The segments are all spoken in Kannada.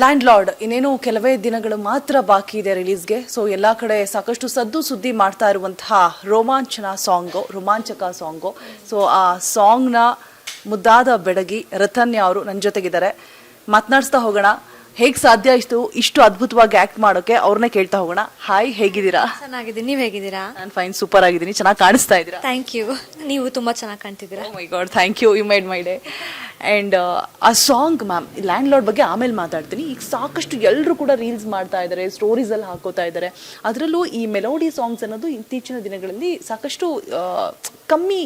ಲ್ಯಾಂಡ್ ಲಾರ್ಡ್ ಇನ್ನೇನು ಕೆಲವೇ ದಿನಗಳು ಮಾತ್ರ ಬಾಕಿ ಇದೆ ರಿಲೀಸ್ಗೆ. ಸೊ ಎಲ್ಲ ಕಡೆ ಸಾಕಷ್ಟು ಸದ್ದು ಸುದ್ದಿ ಮಾಡ್ತಾ ಇರುವಂತಹ ರೋಮಾಂಚಕ ಸಾಂಗು. ಸೊ ಆ ಸಾಂಗ್ನ ಮುದ್ದಾದ ಬೆಡಗಿ ರತನ್ಯ ಅವರು ನನ್ನ ಜೊತೆಗಿದ್ದಾರೆ. ಮಾತನಾಡಿಸ್ತಾ ಹೋಗೋಣ. ಹೇಗೆ ಸಾಧ್ಯ ಇಷ್ಟು ಅದ್ಭುತವಾಗಿ ಆಕ್ಟ್ ಮಾಡೋಕೆ, ಅವ್ರನ್ನೇ ಕೇಳ್ತಾ ಹೋಗೋಣ. ಹಾಯ್, ಹೇಗಿದ್ದೀರಾ? ಚೆನ್ನಾಗಿದ್ದೀನಿ, ನೀವು ಹೇಗಿದ್ದೀರಾ? ನಾನು ಫೈನ್, ಸೂಪರ್ ಆಗಿದ್ದೀನಿ, ಚೆನ್ನಾಗಿ ಕಾಣಿಸ್ತಾ ಇದ್ದೀರಾ. ಥ್ಯಾಂಕ್ ಯು, ನೀವು ತುಂಬಾ ಚೆನ್ನಾಗಿ ಕಾಣ್ತಿದ್ದೀರಾ. My god, thank you, you made my day. And ಆ ಸಾಂಗ್ ಮ್ಯಾಮ್, ಲ್ಯಾಂಡ್ ಲಾರ್ಡ್ ಬಗ್ಗೆ ಆಮೇಲೆ ಮಾತಾಡ್ತೀನಿ. ಈಗ ಸಾಕಷ್ಟು ಎಲ್ಲರೂ ಕೂಡ ರೀಲ್ಸ್ ಮಾಡ್ತಾ ಇದ್ದಾರೆ, ಸ್ಟೋರೀಸಲ್ಲಿ ಹಾಕೋತಾ ಇದ್ದಾರೆ. ಅದರಲ್ಲೂ ಈ ಮೆಲೋಡಿ ಸಾಂಗ್ಸ್ ಅನ್ನೋದು ಇತ್ತೀಚಿನ ದಿನಗಳಲ್ಲಿ ಸಾಕಷ್ಟು ಕಮ್ಮಿ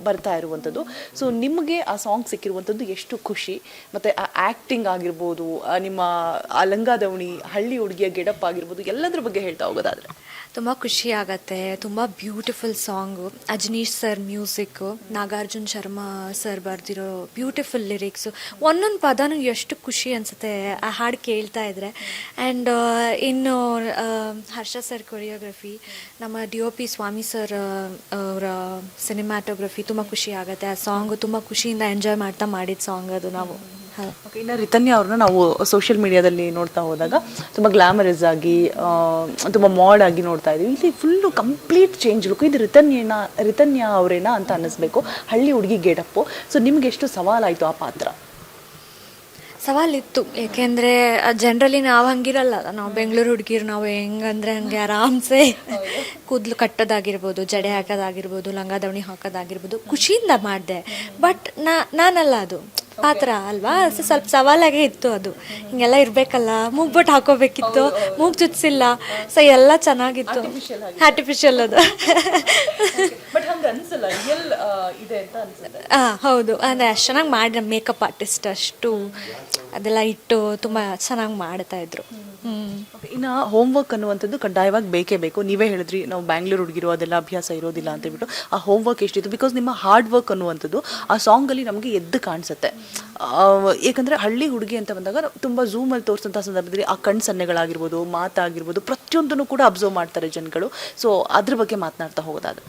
ಬರ್ತಾ ಇರುವಂಥದ್ದು. ಸೊ ನಿಮಗೆ ಆ ಸಾಂಗ್ ಸಿಕ್ಕಿರುವಂಥದ್ದು ಎಷ್ಟು ಖುಷಿ, ಮತ್ತು ಆ ಆ್ಯಕ್ಟಿಂಗ್ ಆಗಿರ್ಬೋದು, ನಿಮ್ಮ ಆ ಲಂಗಾದವಣಿ, ಹಳ್ಳಿ ಹುಡುಗಿಯ ಗೆಡಪ್ ಆಗಿರ್ಬೋದು, ಎಲ್ಲದ್ರ ಬಗ್ಗೆ ಹೇಳ್ತಾ ಹೋಗೋದಾದ್ರೆ ತುಂಬ ಖುಷಿ ಆಗತ್ತೆ. ತುಂಬ beautiful song, Ajaneesh sir music, Nagarjun Sharma sir ಬರ್ದಿರೋ ಬ್ಯೂಟಿಫುಲ್ ಲಿರಿಕ್ಸು, ಒಂದೊಂದು ಪದನೂ ಎಷ್ಟು ಖುಷಿ ಅನಿಸುತ್ತೆ ಆ ಹಾಡು ಕೇಳ್ತಾ ಇದ್ರೆ. ಆ್ಯಂಡ್ ಇನ್ನು ಹರ್ಷ ಸರ್ ಕೊರಿಯೋಗ್ರಫಿ, ನಮ್ಮ DOP ಸ್ವಾಮಿ ಸರ್ ಅವರ ಸಿನಿಮ್ಯಾಟೋಗ್ರಫಿ, ತುಂಬ ಖುಷಿ ಆಗುತ್ತೆ. ಆ ಸಾಂಗು ತುಂಬ ಖುಷಿಯಿಂದ ಎಂಜಾಯ್ ಮಾಡ್ತಾ ಮಾಡಿದ ಸಾಂಗ್ ಅದು ನಾವು. ಇನ್ನು ರಿತನ್ಯ ಅವ್ರನ್ನ ನಾವು ಸೋಷಿಯಲ್ ಮೀಡಿಯಾದಲ್ಲಿ ನೋಡ್ತಾ ಹೋದಾಗ ತುಂಬ ಗ್ಲಾಮರಸ್ ಆಗಿ, ತುಂಬ ಮಾಡ್ ಆಗಿ ನೋಡ್ತಾ ಇದ್ದೀವಿ. ಇಲ್ಲಿ ಫುಲ್ಲು ಕಂಪ್ಲೀಟ್ ಚೇಂಜ್ ಲುಕ್. ಇದು ರಿತನ್ಯ ಅವರೇನಾ ಅಂತ ಅನ್ನಿಸ್ಬೇಕು, ಹಳ್ಳಿ ಹುಡುಗಿ ಗೆಟಪ್ಪು. ಸೊ ನಿಮ್ಗೆ ಎಷ್ಟು ಸವಾಲಾಯಿತು ಆ ಪಾತ್ರ? ಸವಾಲಿತ್ತು, ಏಕೆಂದರೆ ಜನರಲಿ ನಾವು ಹಂಗಿರಲ್ಲ. ನಾವು ಬೆಂಗಳೂರು ಹುಡುಗಿರು, ನಾವು ಹೆಂಗಂದ್ರೆ ಹಂಗೆ ಆರಾಮ್ಸೆ ಕೂದಲು ಕಟ್ಟೋದಾಗಿರ್ಬೋದು, ಜಡೆ ಹಾಕೋದಾಗಿರ್ಬೋದು, ಲಂಗ ದಾವಣಿ ಹಾಕೋದಾಗಿರ್ಬೋದು, ಖುಷಿಯಿಂದ ಮಾಡಿದೆ. ಬಟ್ ನಾನಲ್ಲ, ಅದು ಪಾತ್ರ ಅಲ್ವಾ, ಸ್ವಲ್ಪ ಸವಾಲಾಗೇ ಇತ್ತು. ಅದು ಹಿಂಗೆಲ್ಲ ಇರಬೇಕಲ್ಲ, ಮೂಗ್ಬಿಟ್ಟು ಹಾಕೋಬೇಕಿತ್ತು, ಮೂಗು ಚುಚ್ಚಿಲ್ಲ. ಸೊ ಎಲ್ಲ ಚೆನ್ನಾಗಿತ್ತು, ಆರ್ಟಿಫಿಷಿಯಲ್ ಅದು. ಹೌದು, ಅಂದರೆ ಅಷ್ಟು ಚೆನ್ನಾಗಿ ಮಾಡಿದ್ರೆ ಮೇಕಪ್ ಆರ್ಟಿಸ್ಟ್ ಅಷ್ಟು ಅದೆಲ್ಲ ಇಟ್ಟು ತುಂಬ ಚೆನ್ನಾಗಿ ಮಾಡ್ತಾ ಇದ್ರು. ಇನ್ನು ಹೋಮ್ವರ್ಕ್ ಅನ್ನುವಂಥದ್ದು ಕಡ್ಡಾಯವಾಗಿ ಬೇಕೇ ಬೇಕು. ನೀವೇ ಹೇಳಿದ್ರಿ, ನಾವು ಬ್ಯಾಂಗ್ಳೂರು ಹುಡುಗಿರೋ ಅದೆಲ್ಲ ಅಭ್ಯಾಸ ಇರೋದಿಲ್ಲ ಅಂತ ಹೇಳ್ಬಿಟ್ಟು. ಆ ಹೋಮ್ವರ್ಕ್ ಎಷ್ಟಿತ್ತು, ಬಿಕಾಸ್ ನಿಮ್ಮ ಹಾರ್ಡ್ ವರ್ಕ್ ಅನ್ನುವಂಥದ್ದು ಆ ಸಾಂಗಲ್ಲಿ ನಮಗೆ ಎದ್ದು ಕಾಣಿಸುತ್ತೆ. ಏಕೆಂದರೆ ಹಳ್ಳಿ ಹುಡುಗಿ ಅಂತ ಬಂದಾಗ ತುಂಬ ಝೂಮಲ್ಲಿ ತೋರಿಸೋಂಥ ಸಂದರ್ಭದಲ್ಲಿ ಆ ಕಣ್ಣು ಸನ್ನೆಗಳಾಗಿರ್ಬೋದು, ಮಾತಾಗಿರ್ಬೋದು, ಪ್ರತಿಯೊಂದನ್ನು ಕೂಡ ಅಬ್ಸರ್ವ್ ಮಾಡ್ತಾರೆ ಜನಗಳು. ಸೊ ಅದ್ರ ಬಗ್ಗೆ ಮಾತನಾಡ್ತಾ ಹೋಗೋದಾದ್ರೆ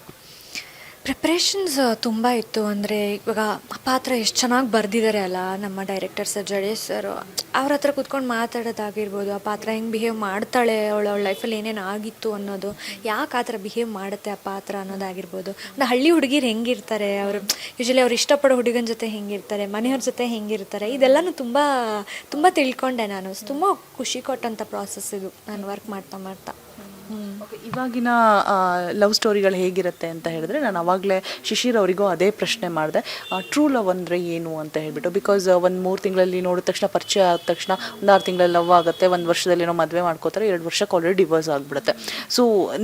ಪ್ರಿಪ್ರೇಷನ್ಸ್ ತುಂಬ ಇತ್ತು. ಅಂದರೆ ಇವಾಗ ಪಾತ್ರ ಎಷ್ಟು ಚೆನ್ನಾಗಿ ಬರೆದಿದ್ದಾರೆ ಅಲ್ಲ ನಮ್ಮ ಡೈರೆಕ್ಟರ್ ಸರ್, ಜಡೇಶ್ ಸರ್. ಅವ್ರ ಹತ್ರ ಕೂತ್ಕೊಂಡು ಮಾತಾಡೋದಾಗಿರ್ಬೋದು, ಆ ಪಾತ್ರ ಹೆಂಗೆ ಬಿಹೇವ್ ಮಾಡ್ತಾಳೆ, ಅವಳ ಲೈಫಲ್ಲಿ ಏನೇನು ಆಗಿತ್ತು ಅನ್ನೋದು, ಯಾಕೆ ಆ ಥರ ಬಿಹೇವ್ ಮಾಡುತ್ತೆ ಆ ಪಾತ್ರ ಅನ್ನೋದಾಗಿರ್ಬೋದು. ಒಂದು ಹಳ್ಳಿ ಹುಡುಗಿರು ಹೆಂಗಿರ್ತಾರೆ, ಅವರು ಯೂಶಲಿ ಅವ್ರು ಇಷ್ಟಪಡೋ ಹುಡುಗನ ಜೊತೆ ಹೆಂಗಿರ್ತಾರೆ, ಮನೆಯವ್ರ ಜೊತೆ ಹೆಂಗಿರ್ತಾರೆ, ಇದೆಲ್ಲನೂ ತುಂಬ ತುಂಬ ತಿಳ್ಕೊಂಡೆ ನಾನು. ತುಂಬ ಖುಷಿ ಕೊಟ್ಟಂಥ ಪ್ರಾಸೆಸ್ ಇದು, ನಾನು ವರ್ಕ್ ಮಾಡ್ತಾ ಮಾಡ್ತಾ. ಇವಾಗಿನ ಲವ್ ಸ್ಟೋರಿಗಳು ಹೇಗಿರುತ್ತೆ ಅಂತ ಹೇಳಿದ್ರೆ, ನಾನು ಅವಾಗಲೇ ಶಿಶಿರ್ ಅವರಿಗೂ ಅದೇ ಪ್ರಶ್ನೆ ಮಾಡಿದೆ, ಟ್ರೂ ಲವ್ ಅಂದರೆ ಏನು ಅಂತ ಹೇಳ್ಬಿಟ್ಟು. ಬಿಕಾಸ್ ಒಂದು 3 ತಿಂಗಳಲ್ಲಿ ನೋಡಿದ ತಕ್ಷಣ, ಪರಿಚಯ ಆದ ತಕ್ಷಣ ಒಂದು 6 ತಿಂಗಳಲ್ಲಿ ಲವ್ ಆಗುತ್ತೆ, 1 ವರ್ಷದಲ್ಲಿ ಏನೋ ಮದುವೆ ಮಾಡ್ಕೋತಾರೆ, 2 ವರ್ಷಕ್ಕೆ ಆಲ್ರೆಡಿ ಡಿವೋರ್ಸ್ ಆಗಿಬಿಡುತ್ತೆ. ಸೊ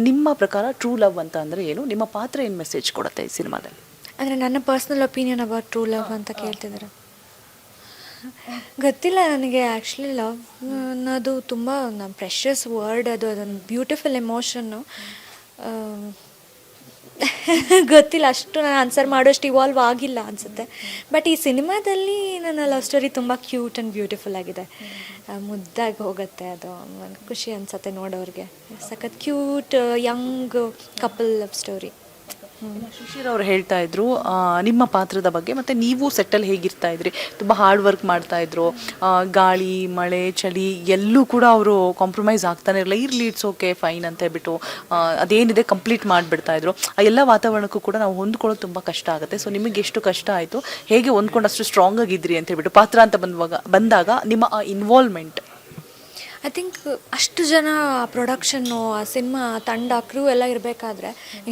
ನಿಮ್ಮ ಪ್ರಕಾರ ಟ್ರೂ ಲವ್ ಅಂತ ಅಂದರೆ ಏನು? ನಿಮ್ಮ ಪಾತ್ರ ಏನು ಮೆಸೇಜ್ ಕೊಡುತ್ತೆ ಈ ಸಿನಿಮಾದಲ್ಲಿ? ಅಂದರೆ ನನ್ನ personal opinion about true love ಅಂತ ಕೇಳ್ತಿದ್ದಾರೆ. ಗೊತ್ತಿಲ್ಲ ನನಗೆ. ಆ್ಯಕ್ಚುಲಿ ಲವ್ ಅನ್ನೋದು ತುಂಬ ಪ್ರೆಷಸ್ ವರ್ಡ್, ಅದೊಂದು ಬ್ಯೂಟಿಫುಲ್ ಎಮೋಷನ್ನು. ಗೊತ್ತಿಲ್ಲ, ಅಷ್ಟು ನಾನು ಆನ್ಸರ್ ಮಾಡೋಷ್ಟು ಇವಾಲ್ವ್ ಆಗಿಲ್ಲ ಅನಿಸುತ್ತೆ. ಬಟ್ ಈ ಸಿನಿಮಾದಲ್ಲಿ ನನ್ನ ಲವ್ ಸ್ಟೋರಿ ತುಂಬ ಕ್ಯೂಟ್ ಆ್ಯಂಡ್ ಬ್ಯೂಟಿಫುಲ್ ಆಗಿದೆ, ಮುದ್ದಾಗಿ ಹೋಗುತ್ತೆ. ಅದು ನನಗೆ ಖುಷಿ ಅನಿಸುತ್ತೆ ನೋಡೋರಿಗೆ. ಸಖತ್ cute Young couple love story. Shishir ಅವ್ರು ಹೇಳ್ತಾ ಇದ್ರು ನಿಮ್ಮ ಪಾತ್ರದ ಬಗ್ಗೆ, ಮತ್ತು ನೀವು ಸೆಟ್ಟಲ್ಲಿ ಹೇಗಿರ್ತಾ ಇದ್ರಿ, ತುಂಬ ಹಾರ್ಡ್ ವರ್ಕ್ ಮಾಡ್ತಾ ಇದ್ರು, ಗಾಳಿ ಮಳೆ ಚಳಿ ಎಲ್ಲೂ ಕೂಡ ಅವರು ಕಾಂಪ್ರಮೈಸ್ ಆಗ್ತಾನೆ ಇರಲಿಲ್ಲ. ಇರ್ಲಿ, ಇಟ್ಸ್ ಓಕೆ ಫೈನ್ ಅಂತ ಹೇಳ್ಬಿಟ್ಟು ಅದೇನಿದೆ ಕಂಪ್ಲೀಟ್ ಮಾಡಿಬಿಡ್ತಾ ಇದ್ರು. ಆ ಎಲ್ಲ ವಾತಾವರಣಕ್ಕೂ ಕೂಡ ನಾವು ಹೊಂದ್ಕೊಳ್ಳೋದು ತುಂಬ ಕಷ್ಟ ಆಗುತ್ತೆ. ಸೊ ನಿಮಗೆ ಎಷ್ಟು ಕಷ್ಟ ಆಯಿತು, ಹೇಗೆ ಹೊಂದ್ಕೊಂಡು ಅಷ್ಟು ಸ್ಟ್ರಾಂಗ್ ಆಗಿದ್ರಿ ಅಂತ ಹೇಳ್ಬಿಟ್ಟು ಪಾತ್ರ ಅಂತ ಬಂದಾಗ ನಿಮ್ಮ ಆ ಇನ್ವಾಲ್ವ್ಮೆಂಟ್? ಐ ಥಿಂಕ್ ಅಷ್ಟು ಜನ ಪ್ರೊಡಕ್ಷನ್ನು, ಆ ಸಿನಿಮಾ ತಂಡ, ಕ್ರೂ ಎಲ್ಲ ಇರಬೇಕಾದ್ರೆ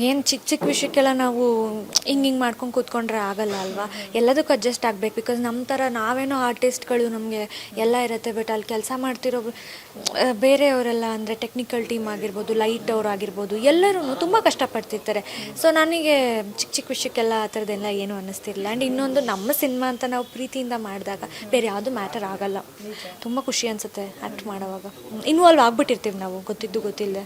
ಏನು ಚಿಕ್ಕ ಚಿಕ್ಕ ವಿಷಯಕ್ಕೆಲ್ಲ ನಾವು ಹಿಂಗೆ ಮಾಡ್ಕೊಂಡು ಕೂತ್ಕೊಂಡ್ರೆ ಆಗಲ್ಲ ಅಲ್ವಾ. ಎಲ್ಲದಕ್ಕೂ ಅಡ್ಜಸ್ಟ್ ಆಗಬೇಕು. ಬಿಕಾಸ್ ನಮ್ಮ ಥರ ನಾವೇನೋ ಆರ್ಟಿಸ್ಟ್ಗಳು, ನಮಗೆ ಎಲ್ಲ ಇರುತ್ತೆ. ಬಟ್ ಅಲ್ಲಿ ಕೆಲಸ ಮಾಡ್ತಿರೋ ಬೇರೆಯವರೆಲ್ಲ, ಅಂದರೆ ಟೆಕ್ನಿಕಲ್ ಟೀಮ್ ಆಗಿರ್ಬೋದು, ಲೈಟ್ ಅವ್ರು ಆಗಿರ್ಬೋದು, ಎಲ್ಲರೂ ತುಂಬ ಕಷ್ಟಪಡ್ತಿರ್ತಾರೆ. ಸೊ ನನಗೆ ಚಿಕ್ಕ ಚಿಕ್ಕ ವಿಷಯಕ್ಕೆಲ್ಲ ಆ ಥರದ್ದೆಲ್ಲ ಏನೂ ಅನ್ನಿಸ್ತಿರಲಿಲ್ಲ. ಆ್ಯಂಡ್ ಇನ್ನೊಂದು, ನಮ್ಮ ಸಿನಿಮಾ ಅಂತ ನಾವು ಪ್ರೀತಿಯಿಂದ ಮಾಡಿದಾಗ ಬೇರೆ ಯಾವುದು ಮ್ಯಾಟರ್ ಆಗಲ್ಲ. ತುಂಬ ಖುಷಿ ಅನಿಸುತ್ತೆ ಆ್ಯಕ್ಟ್ ಮಾಡೋವಾಗ. ಇನ್ವಾಲ್ವ್ ಆಗ್ಬಿಟ್ಟಿರ್ತೀವಿ ನಾವು, ಗೊತ್ತಿದ್ದು ಗೊತ್ತಿಲ್ಲದೆ.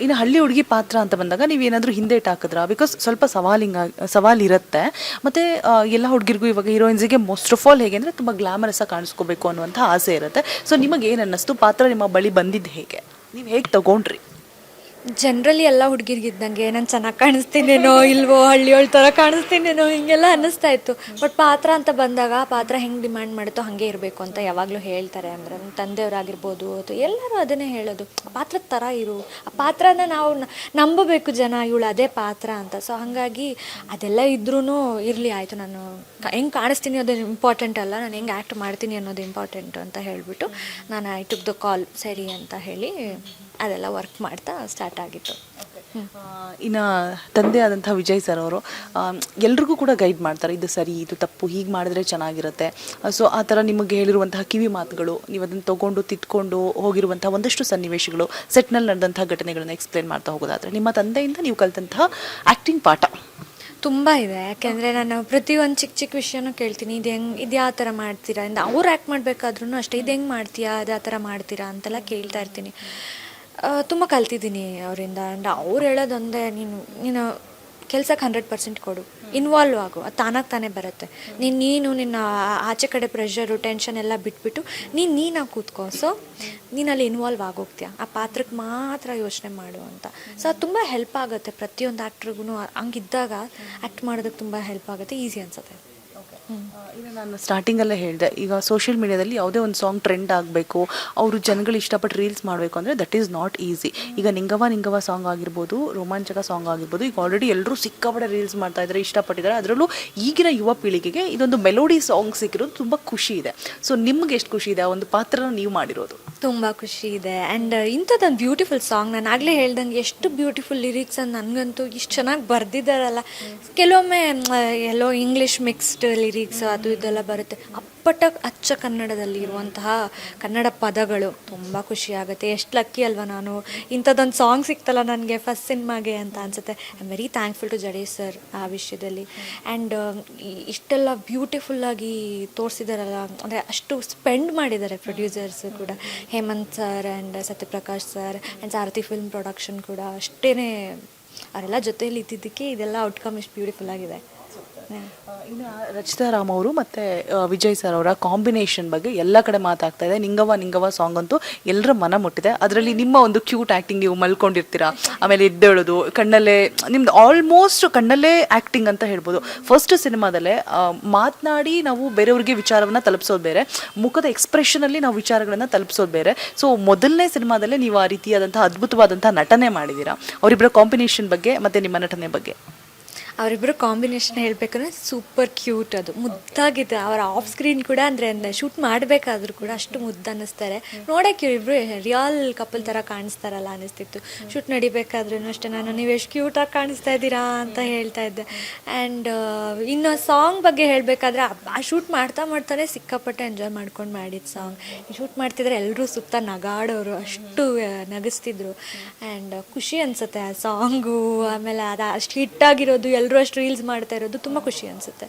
ಇನ್ನು ಹಳ್ಳಿ ಹುಡುಗಿ ಪಾತ್ರ ಅಂತ ಬಂದಾಗ ನೀವೇನಾದರೂ ಹಿಂದೇಟ್ ಹಾಕಿದ್ರಾ? ಬಿಕಾಸ್ ಸ್ವಲ್ಪ ಸವಾಲಿರುತ್ತೆ. ಮತ್ತು ಎಲ್ಲ ಹುಡುಗಿರಿಗೂ ಇವಾಗ ಹೀರೋಯಿನ್ಸಿಗೆ ಮೋಸ್ಟ್ ಆಫ್ ಆಲ್ ಹೇಗೆ ಅಂದರೆ ತುಂಬ ಗ್ಲಾಮರಸ್ ಆಗಿ ಕಾಣಿಸ್ಕೋಬೇಕು ಅನ್ನುವಂಥ ಆಸೆ ಇರುತ್ತೆ. ಸೊ ನಿಮಗೆ ಏನು ಅನ್ನಿಸ್ತು, ಪಾತ್ರ ನಿಮ್ಮ ಬಳಿ ಬಂದಿದ್ದು ಹೇಗೆ, ನೀವು ಹೇಗೆ ತಗೊಂಡ್ರಿ? ಜನರಲಿ ಎಲ್ಲ ಹುಡುಗಿರ್ಗಿದ್ದಂಗೆ ನಾನು ಚೆನ್ನಾಗಿ ಕಾಣಿಸ್ತೀನೇನೋ ಇಲ್ವೋ ಹಳ್ಳಿಯೊಳ ಥರ ಕಾಣಿಸ್ತೀನೇನೋ ಹಿಂಗೆಲ್ಲ ಅನ್ನಿಸ್ತಾ ಇತ್ತು. ಬಟ್ ಪಾತ್ರ ಅಂತ ಬಂದಾಗ ಆ ಪಾತ್ರ ಹೆಂಗೆ ಡಿಮ್ಯಾಂಡ್ ಮಾಡುತ್ತೋ ಹಾಗೆ ಇರಬೇಕು ಅಂತ ಯಾವಾಗಲೂ ಹೇಳ್ತಾರೆ. ಅಂದರೆ ನಮ್ಮ ತಂದೆಯವರಾಗಿರ್ಬೋದು ಅಥವಾ ಎಲ್ಲರೂ ಅದನ್ನೇ ಹೇಳೋದು, ಆ ಪಾತ್ರದ ಥರ ಇರು, ಆ ಪಾತ್ರನ ನಾವು ನಂಬಬೇಕು ಜನ, ಇವಳು ಅದೇ ಪಾತ್ರ ಅಂತ. ಸೊ ಹಾಗಾಗಿ ಅದೆಲ್ಲ ಇದ್ರೂ ಇರಲಿ ಆಯಿತು, ನಾನು ಹೆಂಗೆ ಕಾಣಿಸ್ತೀನಿ ಅದು ಇಂಪಾರ್ಟೆಂಟ್ ಅಲ್ಲ, ನಾನು ಹೆಂಗೆ ಆ್ಯಕ್ಟ್ ಮಾಡ್ತೀನಿ ಅನ್ನೋದು ಇಂಪಾರ್ಟೆಂಟ್ ಅಂತ ಹೇಳಿಬಿಟ್ಟು ನಾನು ಐ ಟುಕ್ ದ ಕಾಲ್ ಸರಿ ಅಂತ ಹೇಳಿ ಅದೆಲ್ಲ ವರ್ಕ್ ಮಾಡ್ತಾ ಸ್ಟಾರ್ಟ್ ಆಗಿತ್ತು. ಇನ್ನು ತಂದೆ ಆದಂಥ ವಿಜಯ್ ಸರ್ ಅವರು ಎಲ್ರಿಗೂ ಕೂಡ ಗೈಡ್ ಮಾಡ್ತಾರೆ, ಇದು ಸರಿ ಇದು ತಪ್ಪು, ಹೀಗೆ ಮಾಡಿದ್ರೆ ಚೆನ್ನಾಗಿರುತ್ತೆ. ಸೊ ಆ ಥರ ನಿಮಗೆ ಹೇಳಿರುವಂತಹ ಕಿವಿ ಮಾತುಗಳು, ನೀವು ಅದನ್ನು ತೊಗೊಂಡು ತಿದ್ಕೊಂಡು ಹೋಗಿರುವಂಥ ಒಂದಷ್ಟು ಸನ್ನಿವೇಶಗಳು, ಸೆಟ್ನಲ್ಲಿ ನಡೆದಂಥ ಘಟನೆಗಳನ್ನ ಎಕ್ಸ್ಪ್ಲೇನ್ ಮಾಡ್ತಾ ಹೋಗೋದಾದರೆ ನಿಮ್ಮ ತಂದೆಯಿಂದ ನೀವು ಕಲಿತಂತಹ ಆ್ಯಕ್ಟಿಂಗ್ ಪಾಠ ತುಂಬ ಇದೆ. ಯಾಕೆಂದರೆ ನಾನು ಪ್ರತಿಯೊಂದು ಚಿಕ್ಕ ಚಿಕ್ಕ ವಿಷಯನೂ ಕೇಳ್ತೀನಿ, ಇದು ಯಾವ ಥರ ಮಾಡ್ತೀರಾ ಅಂತ. ಅವ್ರು ಆ್ಯಕ್ಟ್ ಮಾಡಬೇಕಾದ್ರೂ ಅಷ್ಟೇ, ಇದು ಹೆಂಗೆ ಮಾಡ್ತೀಯಾ, ಅದು ಯಾವ ಥರ ಮಾಡ್ತೀರಾ ಅಂತೆಲ್ಲ ಕೇಳ್ತಾ ಇರ್ತೀನಿ. ತುಂಬ ಕಲ್ತಿದ್ದೀನಿ ಅವರಿಂದ. ಆ್ಯಂಡ್ ಅವ್ರು ಹೇಳೋದೊಂದೇ, ನೀನು ಕೆಲ್ಸಕ್ಕೆ 100% ಕೊಡು, ಇನ್ವಾಲ್ವ್ ಆಗು, ಅದು ತಾನೇ ಬರುತ್ತೆ. ನೀನು ನಿನ್ನ ಆಚೆ ಕಡೆ ಪ್ರೆಷರು ಟೆನ್ಷನ್ ಎಲ್ಲ ಬಿಟ್ಬಿಟ್ಟು ನೀನಾಗಿ ಕೂತ್ಕೋ. ಸೊ ನೀನು ಅಲ್ಲಿ ಇನ್ವಾಲ್ವ್ ಆಗೋಗ್ತೀಯ, ಆ ಪಾತ್ರಕ್ಕೆ ಮಾತ್ರ ಯೋಚನೆ ಮಾಡು ಅಂತ. ಸೊ ಅದು ತುಂಬ ಹೆಲ್ಪ್ ಆಗುತ್ತೆ ಪ್ರತಿಯೊಂದು ಆ್ಯಕ್ಟ್ರಿಗೂ. ಹಂಗಿದ್ದಾಗ ಆ್ಯಕ್ಟ್ ಮಾಡೋದಕ್ಕೆ ತುಂಬ ಹೆಲ್ಪ್ ಆಗುತ್ತೆ, ಈಸಿ ಅನಿಸುತ್ತೆ. ಈಗ ನಾನು ಸ್ಟಾರ್ಟಿಂಗಲ್ಲೇ ಹೇಳಿದೆ, ಈಗ ಸೋಷಿಯಲ್ ಮೀಡಿಯಾದಲ್ಲಿ ಯಾವುದೇ ಒಂದು ಸಾಂಗ್ ಟ್ರೆಂಡ್ ಆಗಬೇಕು, ಅವರು ಜನಗಳು ಇಷ್ಟಪಟ್ಟು ರೀಲ್ಸ್ ಮಾಡಬೇಕು ಅಂದರೆ ದಟ್ ಈಸ್ ನಾಟ್ ಈಸಿ. ಈಗ ನಿಂಗವ ಸಾಂಗ್ ಆಗಿರ್ಬೋದು, ರೋಮಾಂಚಕ ಸಾಂಗ್ ಆಗಿರ್ಬೋದು, ಈಗ ಆಲ್ರೆಡಿ ಎಲ್ಲರೂ ಸಿಕ್ಕಾಪಟ್ಟೆ ರೀಲ್ಸ್ ಮಾಡ್ತಾ ಇದ್ದಾರೆ, ಇಷ್ಟಪಟ್ಟಿದ್ದಾರೆ. ಅದರಲ್ಲೂ ಈಗಿನ ಯುವ ಪೀಳಿಗೆಗೆ ಇದೊಂದು ಮೆಲೋಡಿ ಸಾಂಗ್ ಸಿಕ್ಕಿರೋದು ತುಂಬ ಖುಷಿ ಇದೆ. ಸೊ ನಿಮ್ಗೆ ಎಷ್ಟು ಖುಷಿ ಇದೆ ಆ ಒಂದು ಪಾತ್ರನ ನೀವು ಮಾಡಿರೋದು? ತುಂಬ ಖುಷಿ ಇದೆ. ಆ್ಯಂಡ್ ಇಂಥದ್ದೊಂದು ಬ್ಯೂಟಿಫುಲ್ ಸಾಂಗ್, ನಾನು ಆಗಲೇ ಹೇಳ್ದಂಗೆ ಎಷ್ಟು ಬ್ಯೂಟಿಫುಲ್ ಲಿರಿಕ್ಸ್ ಅಂತ ನನಗಂತೂ ಇಷ್ಟು ಚೆನ್ನಾಗಿ ಬರೆದಿದ್ದಾರಲ್ಲ. ಕೆಲವೊಮ್ಮೆ ಎಲ್ಲೋ ಇಂಗ್ಲೀಷ್ ಮಿಕ್ಸ್ಡ್ ಲಿರಿಕ್ಸ್ ಅದು ಇದೆಲ್ಲ ಬರುತ್ತೆ, ಅಪ್ಪಟ ಅಚ್ಚ ಕನ್ನಡದಲ್ಲಿ ಇರುವಂತಹ ಕನ್ನಡ ಪದಗಳು. ತುಂಬ ಖುಷಿ ಆಗುತ್ತೆ. ಎಷ್ಟು ಲಕ್ಕಿ ಅಲ್ವಾ ನಾನು, ಇಂಥದ್ದೊಂದು ಸಾಂಗ್ ಸಿಕ್ತಲ್ಲ ನನಗೆ ಫಸ್ಟ್ ಸಿನಿಮಾಗೆ ಅಂತ ಅನಿಸುತ್ತೆ. I am very thankful to Jadesh sir ಆ ವಿಷಯದಲ್ಲಿ. ಆ್ಯಂಡ್ ಇಷ್ಟೆಲ್ಲ ಬ್ಯೂಟಿಫುಲ್ಲಾಗಿ ತೋರಿಸಿದಾರಲ್ಲ, ಅಂದರೆ ಅಷ್ಟು ಸ್ಪೆಂಡ್ ಮಾಡಿದ್ದಾರೆ ಪ್ರೊಡ್ಯೂಸರ್ಸ್ ಕೂಡ, Hemanth sir and Satyaprakash sir and Sarathi film production ಕೂಡ ಅಷ್ಟೇ. ಅವರೆಲ್ಲ ಜೊತೆಯಲ್ಲಿ ಇದ್ದಿದ್ದಕ್ಕೆ ಇದೆಲ್ಲ ಔಟ್ಕಮ್ ಇಷ್ಟು ಬ್ಯೂಟಿಫುಲ್ ಆಗಿದೆ. ಇನ್ನು ರಚಿತಾ ರಾಮ್ ಅವರು ಮತ್ತು ವಿಜಯ್ ಸರ್ ಅವರ ಕಾಂಬಿನೇಷನ್ ಬಗ್ಗೆ ಎಲ್ಲ ಕಡೆ ಮಾತಾಗ್ತಾ ಇದೆ. ನಿಂಗವ ಸಾಂಗ್ ಅಂತೂ ಎಲ್ಲರ ಮನ ಮುಟ್ಟಿದೆ. ಅದರಲ್ಲಿ ನಿಮ್ಮ ಒಂದು ಕ್ಯೂಟ್ ಆ್ಯಕ್ಟಿಂಗ್, ನೀವು ಮಲ್ಕೊಂಡಿರ್ತೀರಾ, ಆಮೇಲೆ ಎದ್ದೇಳೋದು, ಕಣ್ಣಲ್ಲೇ ನಿಮ್ದು ಆಲ್ಮೋಸ್ಟ್ ಕಣ್ಣಲ್ಲೇ ಆ್ಯಕ್ಟಿಂಗ್ ಅಂತ ಹೇಳ್ಬೋದು. ಫಸ್ಟ್ ಸಿನಿಮಾದಲ್ಲೇ ಮಾತನಾಡಿ ನಾವು ಬೇರೆಯವ್ರಿಗೆ ವಿಚಾರವನ್ನು ತಲುಪಿಸೋದು ಬೇರೆ, ಮುಖದ ಎಕ್ಸ್ಪ್ರೆಷನಲ್ಲಿ ನಾವು ವಿಚಾರಗಳನ್ನು ತಲುಪಿಸೋದು ಬೇರೆ. ಸೊ ಮೊದಲನೇ ಸಿನಿಮಾದಲ್ಲೇ ನೀವು ಆ ರೀತಿಯಾದಂಥ ಅದ್ಭುತವಾದಂಥ ನಟನೆ ಮಾಡಿದ್ದೀರಾ. ಅವರಿಬ್ಬರ ಕಾಂಬಿನೇಷನ್ ಬಗ್ಗೆ ಮತ್ತು ನಿಮ್ಮ ನಟನೆ ಬಗ್ಗೆ? ಅವರಿಬ್ಬರು ಕಾಂಬಿನೇಷನ್ ಹೇಳಬೇಕಂದ್ರೆ ಸೂಪರ್ ಕ್ಯೂಟ್, ಅದು ಮುದ್ದಾಗಿದೆ. ಅವರ ಆಫ್ ಸ್ಕ್ರೀನ್ ಕೂಡ ಅಂದರೆ ಶೂಟ್ ಮಾಡಬೇಕಾದ್ರೂ ಕೂಡ ಅಷ್ಟು ಮುದ್ದು ಅನ್ನಿಸ್ತಾರೆ. ನೋಡೋಕ್ಕೆ ಇವರಿಬ್ಬರು ರಿಯಲ್ ಕಪಲ್ ಥರ ಕಾಣಿಸ್ತಾರಲ್ಲ ಅನ್ನಿಸ್ತಿತ್ತು. ಶೂಟ್ ನಡಿಬೇಕಾದ್ರೂ ಅಷ್ಟೇ ನಾನು, ನೀವು ಎಷ್ಟು ಕ್ಯೂಟಾಗಿ ಕಾಣಿಸ್ತಾ ಇದ್ದೀರಾ ಅಂತ ಹೇಳ್ತಾ ಇದ್ದೆ. ಆ್ಯಂಡ್ ಇನ್ನು ಸಾಂಗ್ ಬಗ್ಗೆ ಹೇಳಬೇಕಾದ್ರೆ ಆ ಶೂಟ್ ಮಾಡ್ತಾನೆ ಸಿಕ್ಕಾಪಟ್ಟೆ ಎಂಜಾಯ್ ಮಾಡ್ಕೊಂಡು ಮಾಡಿದ ಸಾಂಗ್. ಶೂಟ್ ಮಾಡ್ತಿದ್ರೆ ಎಲ್ಲರೂ ಸುತ್ತ ನಗಾಡೋರು, ಅಷ್ಟು ನಗಿಸ್ತಿದ್ರು. ಆ್ಯಂಡ್ ಖುಷಿ ಅನಿಸುತ್ತೆ ಆ ಸಾಂಗು. ಆಮೇಲೆ ಅದು ಅಷ್ಟು ಹಿಟ್ಟಾಗಿರೋದು, ಎಲ್ಲರೂ ಅಷ್ಟು ರೀಲ್ಸ್ ಮಾಡ್ತಾ ಇರೋದು ತುಂಬ ಖುಷಿ ಅನಿಸುತ್ತೆ.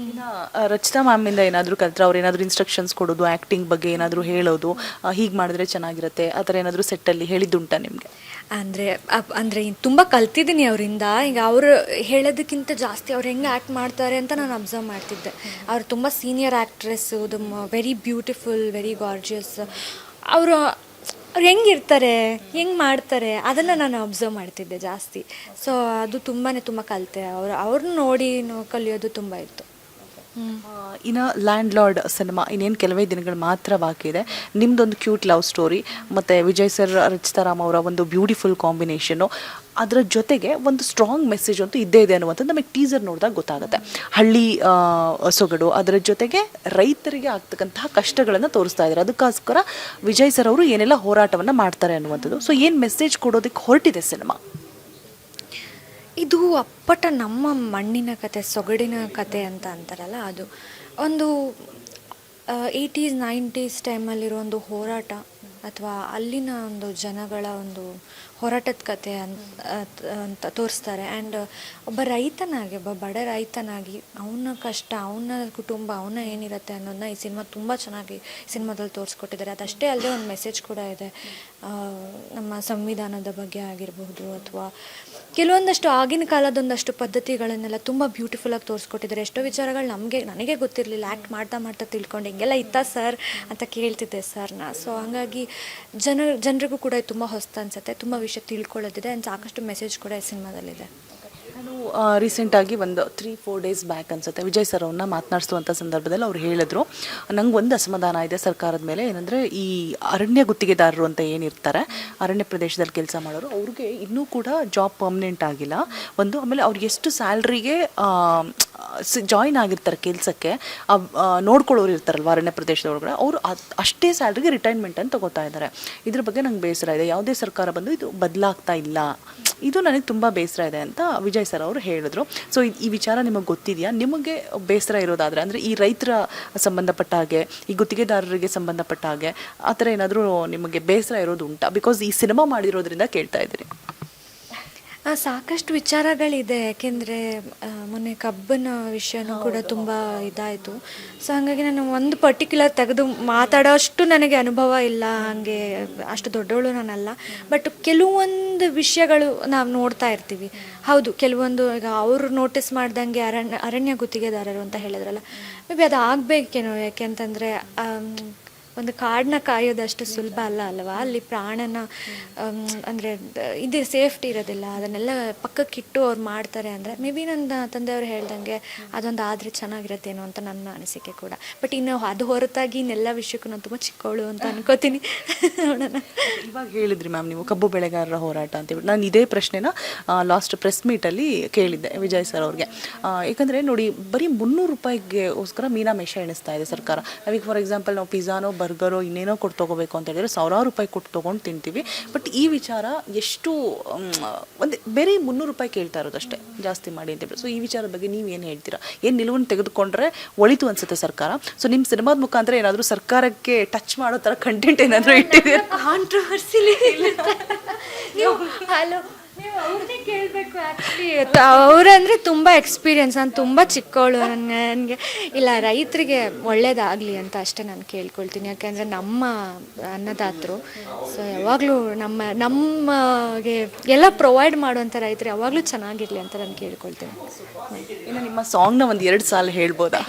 ಇನ್ನು ರಚಿತಾ ಮ್ಯಾಮಿಂದ ಏನಾದರೂ ಕಲ್ತ್ರೆ, ಅವ್ರು ಏನಾದರೂ ಇನ್ಸ್ಟ್ರಕ್ಷನ್ಸ್ ಕೊಡೋದು, ಆ್ಯಕ್ಟಿಂಗ್ ಬಗ್ಗೆ ಏನಾದರೂ ಹೇಳೋದು, ಹೀಗೆ ಮಾಡಿದ್ರೆ ಚೆನ್ನಾಗಿರುತ್ತೆ, ಆ ಥರ ಏನಾದರೂ ಸೆಟ್ಟಲ್ಲಿ ಹೇಳಿದ್ದುಂಟಾ ನಿಮಗೆ? ಅಂದರೆ ತುಂಬ ಕಲ್ತಿದ್ದೀನಿ ಅವರಿಂದ. ಈಗ ಅವರು ಹೇಳೋದಕ್ಕಿಂತ ಜಾಸ್ತಿ ಅವ್ರು ಹೆಂಗೆ ಆ್ಯಕ್ಟ್ ಮಾಡ್ತಾರೆ ಅಂತ ನಾನು ಅಬ್ಸರ್ವ್ ಮಾಡ್ತಿದ್ದೆ. ಅವ್ರು ತುಂಬ senior actress, very beautiful, very gorgeous. ಅವ್ರು ಹೆಂಗಿರ್ತಾರೆ, ಹೆಂಗೆ ಮಾಡ್ತಾರೆ, ಅದನ್ನು ನಾನು ಅಬ್ಸರ್ವ್ ಮಾಡ್ತಿದ್ದೆ ಜಾಸ್ತಿ. ಸೊ ಅದು ತುಂಬ ಕಲಿತೆ. ಅವ್ರನ್ನ ನೋಡಿ ಕಲಿಯೋದು ತುಂಬ ಇತ್ತು. ಇನ್ನು ಲ್ಯಾಂಡ್ ಲಾರ್ಡ್ ಸಿನಿಮಾ ಇನ್ನೇನು ಕೆಲವೇ ದಿನಗಳು ಮಾತ್ರ ಬಾಕಿ ಇದೆ. ನಿಮ್ಮದೊಂದು ಕ್ಯೂಟ್ ಲವ್ ಸ್ಟೋರಿ ಮತ್ತು ವಿಜಯ್ ಸರ್, ರಚಿತಾ ರಾಮ್ ಅವರ ಒಂದು ಬ್ಯೂಟಿಫುಲ್ ಕಾಂಬಿನೇಷನ್ನು, ಅದರ ಜೊತೆಗೆ ಒಂದು ಸ್ಟ್ರಾಂಗ್ ಮೆಸೇಜ್ ಅಂತೂ ಇದ್ದೇ ಇದೆ ಅನ್ನುವಂಥದ್ದು ನಮಗೆ ಟೀಸರ್ ನೋಡಿದಾಗ ಗೊತ್ತಾಗುತ್ತೆ. ಹಳ್ಳಿ ಸೊಗಡು, ಅದರ ಜೊತೆಗೆ ರೈತರಿಗೆ ಆಗ್ತಕ್ಕಂತಹ ಕಷ್ಟಗಳನ್ನು ತೋರಿಸ್ತಾ ಇದ್ದಾರೆ. ಅದಕ್ಕೋಸ್ಕರ ವಿಜಯ್ ಸರ್ ಅವರು ಏನೆಲ್ಲ ಹೋರಾಟವನ್ನು ಮಾಡ್ತಾರೆ ಅನ್ನುವಂಥದ್ದು. ಸೊ ಏನು ಮೆಸೇಜ್ ಕೊಡೋದಕ್ಕೆ ಹೊರಟಿದೆ ಸಿನಿಮಾ? ಇದು ಅಪ್ಪಟ ನಮ್ಮ ಮಣ್ಣಿನ ಕತೆ, ಸೊಗಡಿನ ಕತೆ ಅಂತ ಅಂತಾರಲ್ಲ, ಅದು ಒಂದು 80s 90s ಟೈಮಲ್ಲಿರೋ ಒಂದು ಹೋರಾಟ ಅಥವಾ ಅಲ್ಲಿನ ಒಂದು ಜನಗಳ ಒಂದು ಹೋರಾಟದ ಕತೆ ಅಂತ ತೋರಿಸ್ತಾರೆ. ಆ್ಯಂಡ್ ಒಬ್ಬ ರೈತನಾಗಿ, ಒಬ್ಬ ಬಡ ರೈತನಾಗಿ ಅವನ ಕಷ್ಟ, ಅವನ ಕುಟುಂಬ, ಅವನ ಏನಿರುತ್ತೆ ಅನ್ನೋದನ್ನ ಈ ಸಿನಿಮಾ ತುಂಬ ಚೆನ್ನಾಗಿ ಸಿನಿಮಾದಲ್ಲಿ ತೋರಿಸ್ಕೊಟ್ಟಿದ್ದಾರೆ. ಅದಷ್ಟೇ ಅಲ್ಲದೆ ಒಂದು ಮೆಸೇಜ್ ಕೂಡ ಇದೆ. ನಮ್ಮ ಸಂವಿಧಾನದ ಬಗ್ಗೆ ಆಗಿರಬಹುದು, ಅಥವಾ ಕೆಲವೊಂದಷ್ಟು ಆಗಿನ ಕಾಲದೊಂದಷ್ಟು ಪದ್ಧತಿಗಳನ್ನೆಲ್ಲ ತುಂಬ ಬ್ಯೂಟಿಫುಲ್ಲಾಗಿ ತೋರಿಸ್ಕೊಟ್ಟಿದ್ದಾರೆ. ಎಷ್ಟೋ ವಿಚಾರಗಳು ನನಗೆ ಗೊತ್ತಿರಲಿಲ್ಲ. ಆ್ಯಕ್ಟ್ ಮಾಡ್ತಾ ತಿಳ್ಕೊಂಡು ಹಿಂಗೆಲ್ಲ ಇತ್ತಾ ಸರ್ ಅಂತ ಕೇಳ್ತಿದ್ದೆ ಸರ್ನ. ಸೊ ಹಂಗಾಗಿ ಜನರಿಗೂ ಕೂಡ ತುಂಬ ಹೊಸ್ತು ಅನಿಸುತ್ತೆ, ತುಂಬ ವಿಷಯ ತಿಳ್ಕೊಳ್ಳೋದಿದೆ ಆ್ಯಂಡ್ ಸಾಕಷ್ಟು ಮೆಸೇಜ್ ಕೂಡ ಈ ಸಿನಿಮಾದಲ್ಲಿದೆ. ನಾನು ರೀಸೆಂಟಾಗಿ ಒಂದು 3-4 ಡೇಸ್ ಬ್ಯಾಕ್ ಅನಿಸುತ್ತೆ ವಿಜಯ್ ಸರ್ ಅವ್ರನ್ನ ಮಾತನಾಡಿಸುವಂಥ ಸಂದರ್ಭದಲ್ಲಿ ಅವ್ರು ಹೇಳಿದ್ರು, ನಂಗೆ ಒಂದು ಅಸಮಾಧಾನ ಇದೆ ಸರ್ಕಾರದ ಮೇಲೆ, ಏನಂದರೆ ಈ ಅರಣ್ಯ ಗುತ್ತಿಗೆದಾರರು ಅಂತ ಏನಿರ್ತಾರೆ, ಅರಣ್ಯ ಪ್ರದೇಶದಲ್ಲಿ ಕೆಲಸ ಮಾಡೋರು, ಅವ್ರಿಗೆ ಇನ್ನೂ ಕೂಡ ಜಾಬ್ ಪರ್ಮನೆಂಟ್ ಆಗಿಲ್ಲ ಒಂದು. ಆಮೇಲೆ ಅವ್ರಿಗೆ ಎಷ್ಟು ಸ್ಯಾಲ್ರಿಗೆ ಜಾಯಿನ್ ಆಗಿರ್ತಾರೆ ಕೆಲಸಕ್ಕೆ, ನೋಡ್ಕೊಳ್ಳೋರು ಇರ್ತಾರಲ್ವ ಅರಣ್ಯ ಪ್ರದೇಶದ ಒಳಗಡೆ, ಅವರು ಅಷ್ಟೇ ಸ್ಯಾಲ್ರಿಗೆ ರಿಟೈರ್ಮೆಂಟ್ ಅಂತ ತಗೋತಾ ಇದ್ದಾರೆ. ಇದ್ರ ಬಗ್ಗೆ ನಂಗೆ ಬೇಸರ ಇದೆ, ಯಾವುದೇ ಸರ್ಕಾರ ಬಂದು ಇದು ಬದಲಾಗ್ತಾ ಇಲ್ಲ, ಇದು ನನಗೆ ತುಂಬ ಬೇಸರ ಇದೆ ಅಂತ ವಿಜಯ್ ಸರ್ ಅವರು ಹೇಳಿದ್ರು. ಸೊ ಈ ವಿಚಾರ ನಿಮಗೆ ಗೊತ್ತಿದೆಯಾ? ನಿಮಗೆ ಬೇಸರ ಇರೋದಾದರೆ, ಅಂದರೆ ಈ ರೈತರ ಸಂಬಂಧಪಟ್ಟ ಹಾಗೆ, ಈ ಗುತ್ತಿಗೆದಾರರಿಗೆ ಸಂಬಂಧಪಟ್ಟ ಹಾಗೆ ಆ ಥರ ಏನಾದರೂ ನಿಮಗೆ ಬೇಸರ ಇರೋದು ಉಂಟಾ? ಬಿಕಾಸ್ ಈ ಸಿನಿಮಾ ಮಾಡಿರೋದ್ರಿಂದ ಕೇಳ್ತಾ ಇದ್ದೀರಿ. ಸಾಕಷ್ಟು ವಿಚಾರಗಳಿದೆ, ಯಾಕೆಂದರೆ ಮೊನ್ನೆ ಕಬ್ಬನ ವಿಷಯನೂ ಕೂಡ ತುಂಬ ಇದಾಯಿತು. ಸೊ ಹಾಗಾಗಿ ನಾನು ಒಂದು ಪರ್ಟಿಕ್ಯುಲರ್ ತೆಗೆದು ಮಾತಾಡೋಷ್ಟು ನನಗೆ ಅನುಭವ ಇಲ್ಲ, ಹಾಗೆ ಅಷ್ಟು ದೊಡ್ಡವಳು ನಾನಲ್ಲ. ಬಟ್ ಕೆಲವೊಂದು ವಿಷಯಗಳು ನಾವು ನೋಡ್ತಾ ಇರ್ತೀವಿ. ಹೌದು, ಕೆಲವೊಂದು ಈಗ ಅವರು ನೋಟಿಸ್ ಮಾಡ್ದಂಗೆ ಅರಣ್ಯ ಗುತ್ತಿಗೆದಾರರು ಅಂತ ಹೇಳಿದ್ರಲ್ಲ, ಮೇ ಬಿ ಅದು ಆಗಬೇಕೇನೋ. ಯಾಕೆಂತಂದರೆ ಒಂದು ಕಾಡನ್ನ ಕಾಯೋದಷ್ಟು ಸುಲಭ ಅಲ್ವಾ, ಅಲ್ಲಿ ಪ್ರಾಣನ ಅಂದರೆ ಇದು ಸೇಫ್ಟಿ ಇರೋದಿಲ್ಲ, ಅದನ್ನೆಲ್ಲ ಪಕ್ಕಕ್ಕಿಟ್ಟು ಅವ್ರು ಮಾಡ್ತಾರೆ ಅಂದರೆ ಮೇ ಬಿ ನನ್ನ ತಂದೆಯವರು ಹೇಳ್ದಂಗೆ ಅದೊಂದು ಆದರೆ ಚೆನ್ನಾಗಿರತ್ತೇನೋ ಅಂತ ನನ್ನ ಅನಿಸಿಕೆ ಕೂಡ. ಬಟ್ ಇನ್ನು ಅದು ಹೊರತಾಗಿ ಇನ್ನೆಲ್ಲ ವಿಷಯಕ್ಕೂ ನಾನು ತುಂಬ ಚಿಕ್ಕವಳು ಅಂತ ಅನ್ಕೋತೀನಿ. ನೋಡೋಣ. ಇವಾಗ ಹೇಳಿದ್ರಿ ಮ್ಯಾಮ್ ನೀವು ಕಬ್ಬು ಬೆಳೆಗಾರರ ಹೋರಾಟ ಅಂತೇಳಿ, ನಾನು ಇದೇ ಪ್ರಶ್ನೆನ ಲಾಸ್ಟ್ ಪ್ರೆಸ್ ಮೀಟಲ್ಲಿ ಕೇಳಿದ್ದೆ ವಿಜಯ್ ಸರ್ ಅವ್ರಿಗೆ. ಯಾಕಂದರೆ ನೋಡಿ, ಬರೀ 300 ರೂಪಾಯಿಗೋಸ್ಕರ ಮೀನಾಮೇಷ ಎಣಿಸ್ತಾ ಇದೆ ಸರ್ಕಾರ. ಈಗ ಫಾರ್ ಎಕ್ಸಾಂಪಲ್ ನಾವು ಪಿಜ್ಜಾನೋ ಬರ್ಗರೋ ಇನ್ನೇನೋ ಕೊಟ್ಟು ತೊಗೋಬೇಕು ಅಂತ ಹೇಳಿದ್ರೆ 1000 ರೂಪಾಯಿ ಕೊಟ್ಟು ತೊಗೊಂಡು ತಿಂತೀವಿ. ಬಟ್ ಈ ವಿಚಾರ ಎಷ್ಟು ಒಂದು ಬೇರೆ 300 ರೂಪಾಯಿ ಕೇಳ್ತಾ ಇರೋದಷ್ಟೇ, ಜಾಸ್ತಿ ಮಾಡಿ ಅಂತ ಹೇಳಿ. ಸೊ ಈ ವಿಚಾರದ ಬಗ್ಗೆ ನೀವು ಏನು ಹೇಳ್ತೀರಾ? ಏನು ನಿಲುವನ್ನು ತೆಗೆದುಕೊಂಡ್ರೆ ಒಳಿತು ಅನ್ಸುತ್ತೆ ಸರ್ಕಾರ? ಸೊ ನಿಮ್ಮ ಸಿನಿಮಾದ ಮುಖಾಂತರ ಏನಾದರೂ ಸರ್ಕಾರಕ್ಕೆ ಟಚ್ ಮಾಡೋ ಥರ ಕಂಟೆಂಟ್ ಏನಾದರೂ ಇಟ್ಟಿದ್ದೀರಾ? ಕಾಂಟ್ರವರ್ಸಿಲಿ ನೀವು ಹಲೋ ನೀವು ಅವ್ರನ್ನೇ ಕೇಳಬೇಕು. ಆ್ಯಕ್ಚುಲಿ ಅವರಂದರೆ ತುಂಬ ಎಕ್ಸ್ಪೀರಿಯನ್ಸ್, ನಾನು ತುಂಬ ಚಿಕ್ಕವಳು, ನನಗೆ ಇಲ್ಲ ರೈತರಿಗೆ ಒಳ್ಳೇದಾಗಲಿ ಅಂತ ಅಷ್ಟೇ ನಾನು ಕೇಳ್ಕೊಳ್ತೀನಿ. ಯಾಕೆಂದರೆ ನಮ್ಮ ಅನ್ನದಾತರು, ಸೊ ಯಾವಾಗಲೂ ನಮಗೆ ಎಲ್ಲ ಪ್ರೊವೈಡ್ ಮಾಡುವಂಥ ರೈತರು ಯಾವಾಗಲೂ ಚೆನ್ನಾಗಿರಲಿ ಅಂತ ನಾನು ಕೇಳ್ಕೊಳ್ತೀನಿ. ಇನ್ನು ನಿಮ್ಮ ಸಾಂಗ್ನ ಒಂದು 2 ಸಾಲು ಹೇಳ್ಬೋದಾ?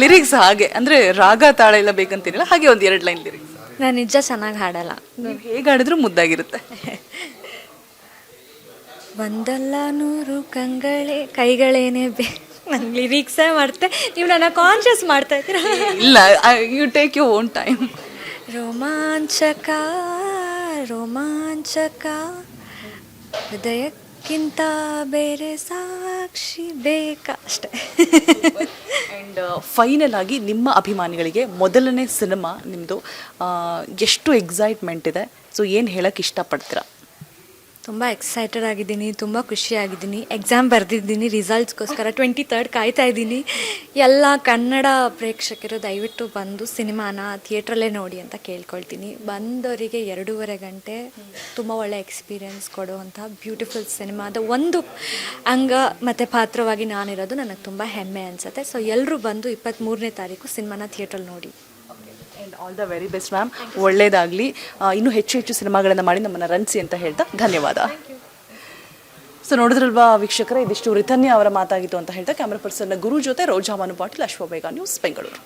ಲಿರಿಕ್ಸ್ ಹಾಗೆ ಅಂದರೆ ರಾಗ ತಾಳ ಎಲ್ಲ ಬೇಕಂತೀನಿಲ್ಲ, ಹಾಗೆ ಒಂದು 2 ಲೈನ್ ಲಿರಿಕ್ಸ್. ನಾನು ನಿಜ ಚೆನ್ನಾಗಿ ಹಾಡಲ್ಲ, ನೀವು ಹೇಗೆ ಹಾಡಿದ್ರೂ ಮುದ್ದಾಗಿರುತ್ತೆ. ಒಂದಲ್ಲ 100 ಕೈಗಳೇನೆ ನಾನು ಲಿರಿಕ್ಸೇ ಮಾಡ್ತೆ, ನೀವು ನನ್ನ ಕಾನ್ಷಿಯಸ್ ಮಾಡ್ತಾ ಇದ್ದೀರಾ? ಇಲ್ಲ, you take you own time. ರೋಮಾಂಚಕ ರೋಮಾಂಚಕ ಹೃದಯಕ್ಕಿಂತ ಬೇರೆ ಸಾಕ್ಷಿ ಬೇಕಾ, ಅಷ್ಟೇ. ಆ್ಯಂಡ್ ಫೈನಲ್ ಆಗಿ ನಿಮ್ಮ ಅಭಿಮಾನಿಗಳಿಗೆ ಮೊದಲನೇ ಸಿನಿಮಾ ನಿಮ್ಮದು, ಎಷ್ಟು ಎಕ್ಸೈಟ್ಮೆಂಟ್ ಇದೆ? ಸೊ ಏನು ಹೇಳಕ್ಕೆ ಇಷ್ಟಪಡ್ತೀರಾ? ತುಂಬ ಎಕ್ಸೈಟೆಡ್ ಆಗಿದ್ದೀನಿ, ತುಂಬ ಖುಷಿಯಾಗಿದ್ದೀನಿ. ಎಕ್ಸಾಮ್ ಬರೆದಿದ್ದೀನಿ, ರಿಸಲ್ಟ್ಸ್ಗೋಸ್ಕರ 23rd ಕಾಯ್ತಾ ಇದ್ದೀನಿ. ಎಲ್ಲ ಕನ್ನಡ ಪ್ರೇಕ್ಷಕರು ದಯವಿಟ್ಟು ಬಂದು ಸಿನಿಮಾನ ಥಿಯೇಟ್ರಲ್ಲೇ ನೋಡಿ ಅಂತ ಕೇಳ್ಕೊಳ್ತೀನಿ. ಬಂದವರಿಗೆ 2.5 ಗಂಟೆ ತುಂಬ ಒಳ್ಳೆ ಎಕ್ಸ್ಪೀರಿಯೆನ್ಸ್ ಕೊಡುವಂಥ ಬ್ಯೂಟಿಫುಲ್ ಸಿನಿಮಾದ ಒಂದು ಅಂಗ ಮತ್ತು ಪಾತ್ರವಾಗಿ ನಾನಿರೋದು ನನಗೆ ತುಂಬ ಹೆಮ್ಮೆ ಅನಿಸುತ್ತೆ. ಸೊ ಎಲ್ಲರೂ ಬಂದು 23ನೇ ತಾರೀಕು ಸಿನಿಮಾನ ಥಿಯೇಟ್ರಲ್ಲಿ ನೋಡಿ. And all the very best ma'am, ಒಳ್ಳೆಯದಾಗಲಿ. ಇನ್ನೂ ಹೆಚ್ಚು ಸಿನಿಮಾಗಳನ್ನು ಮಾಡಿ ನಮ್ಮನ್ನು ರಂಜಿಸಿ ಅಂತ ಹೇಳ್ತಾ ಧನ್ಯವಾದ. ಸೊ ನೋಡಿದ್ರಲ್ವಾ ವೀಕ್ಷಕರೇ, ಇದಿಷ್ಟು ರಿತನ್ಯ ಅವರ ಮಾತಾಗಿತ್ತು ಅಂತ ಹೇಳ್ತಾ ಕ್ಯಾಮ್ರಾ ಪರ್ಸನ್ ಗುರು ಜೊತೆ ರೋಜಾ ಮನು ಪಾಟೀಲ್, ಅಶ್ವಬೇಗ ನ್ಯೂಸ್, ಬೆಂಗಳೂರು.